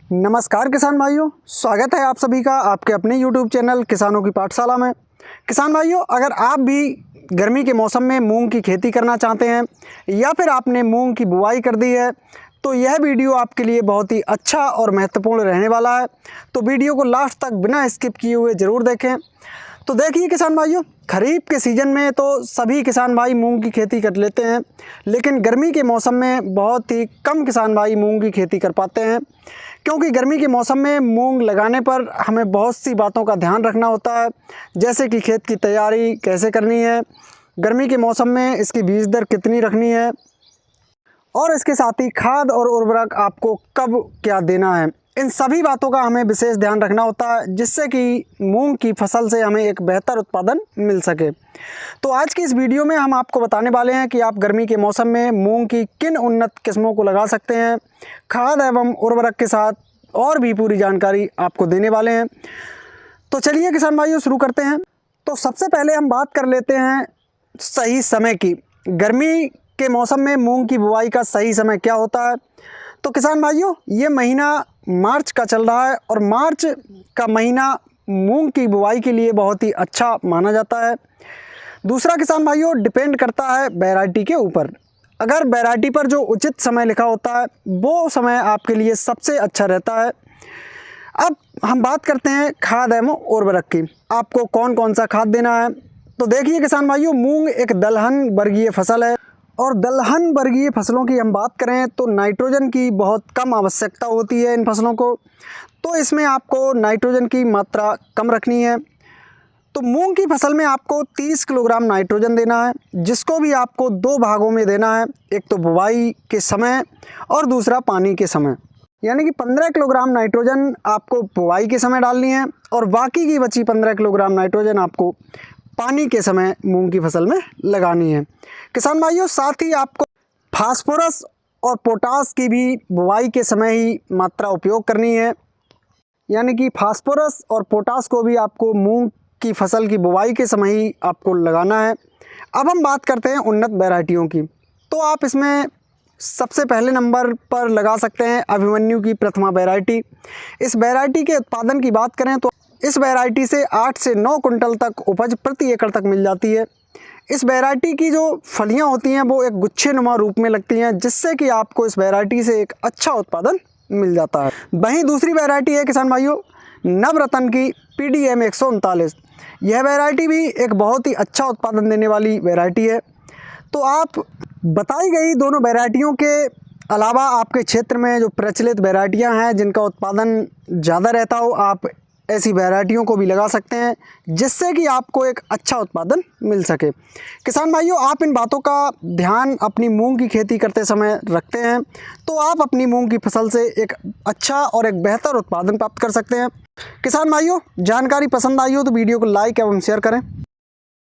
नमस्कार किसान भाइयों, स्वागत है आप सभी का आपके अपने YouTube चैनल किसानों की पाठशाला में। किसान भाइयों, अगर आप भी गर्मी के मौसम में मूंग की खेती करना चाहते हैं या फिर आपने मूंग की बुआई कर दी है तो यह वीडियो आपके लिए बहुत ही अच्छा और महत्वपूर्ण रहने वाला है। तो वीडियो को लास्ट तक बिना स्किप किए हुए ज़रूर देखें। तो देखिए किसान भाइयों, खरीफ के सीज़न में तो सभी किसान भाई मूंग की खेती कर लेते हैं, लेकिन गर्मी के मौसम में बहुत ही कम किसान भाई मूंग की खेती कर पाते हैं, क्योंकि गर्मी के मौसम में मूंग लगाने पर हमें बहुत सी बातों का ध्यान रखना होता है, जैसे कि खेत की तैयारी कैसे करनी है, गर्मी के मौसम में इसकी बीज दर कितनी रखनी है और इसके साथ ही खाद और उर्वरक आपको कब क्या देना है। इन सभी बातों का हमें विशेष ध्यान रखना होता है, जिससे कि मूंग की फसल से हमें एक बेहतर उत्पादन मिल सके। तो आज की इस वीडियो में हम आपको बताने वाले हैं कि आप गर्मी के मौसम में मूंग की किन उन्नत किस्मों को लगा सकते हैं, खाद एवं उर्वरक के साथ और भी पूरी जानकारी आपको देने वाले हैं। तो चलिए किसान भाइयों शुरू करते हैं। तो सबसे पहले हम बात कर लेते हैं सही समय की। गर्मी के मौसम में मूंग की बुआई का सही समय क्या होता है? तो किसान भाइयों, ये महीना मार्च का चल रहा है और मार्च का महीना मूंग की बुआई के लिए बहुत ही अच्छा माना जाता है। दूसरा किसान भाइयों, डिपेंड करता है वैरायटी के ऊपर। अगर वैरायटी पर जो उचित समय लिखा होता है वो समय आपके लिए सबसे अच्छा रहता है। अब हम बात करते हैं खाद एवं उर्वरक की। आपको कौन कौन सा खाद देना है? तो देखिए किसान भाइयों, मूंग एक दलहन वर्गीय फसल है और दलहन वर्गीय फसलों की हम बात करें तो नाइट्रोजन की बहुत कम आवश्यकता होती है इन फसलों को, तो इसमें आपको नाइट्रोजन की मात्रा कम रखनी है। तो मूंग की फसल में आपको 30 किलोग्राम नाइट्रोजन देना है, जिसको भी आपको दो भागों में देना है, एक तो बुवाई के समय और दूसरा पानी के समय। यानी कि 15 किलोग्राम नाइट्रोजन आपको बुवाई के समय डालनी है और बाकी की बची 15 किलोग्राम नाइट्रोजन आपको पानी के समय मूंग की फसल में लगानी है। किसान भाइयों, साथ ही आपको फास्फोरस और पोटास की भी बुवाई के समय ही मात्रा उपयोग करनी है। यानी कि फास्फोरस और पोटास को भी आपको मूंग की फसल की बुवाई के समय ही आपको लगाना है। अब हम बात करते हैं उन्नत वैरायटियों की। तो आप इसमें सबसे पहले नंबर पर लगा सकते हैं अभिमन्यु की प्रथमा वैरायटी। इस वैरायटी के उत्पादन की बात करें तो इस वैरायटी से 8 से 9 कुंटल तक उपज प्रति एकड़ तक मिल जाती है। इस वैरायटी की जो फलियां होती हैं वो एक गुच्छेनुमा रूप में लगती हैं, जिससे कि आपको इस वैरायटी से एक अच्छा उत्पादन मिल जाता है। वहीं दूसरी वैरायटी है किसान भाइयों नवरत्न की PDM 139। यह वैरायटी भी एक बहुत ही अच्छा उत्पादन देने वाली वैरायटी है। तो आप बताई गई दोनों वैरायटियों के अलावा आपके क्षेत्र में जो प्रचलित वैरायटियां हैं जिनका उत्पादन ज़्यादा रहता हो, आप ऐसी वैरायटियों को भी लगा सकते हैं, जिससे कि आपको एक अच्छा उत्पादन मिल सके। किसान भाइयों, आप इन बातों का ध्यान अपनी मूंग की खेती करते समय रखते हैं तो आप अपनी मूंग की फसल से एक अच्छा और एक बेहतर उत्पादन प्राप्त कर सकते हैं। किसान भाइयों, जानकारी पसंद आई हो तो वीडियो को लाइक एवं शेयर करें।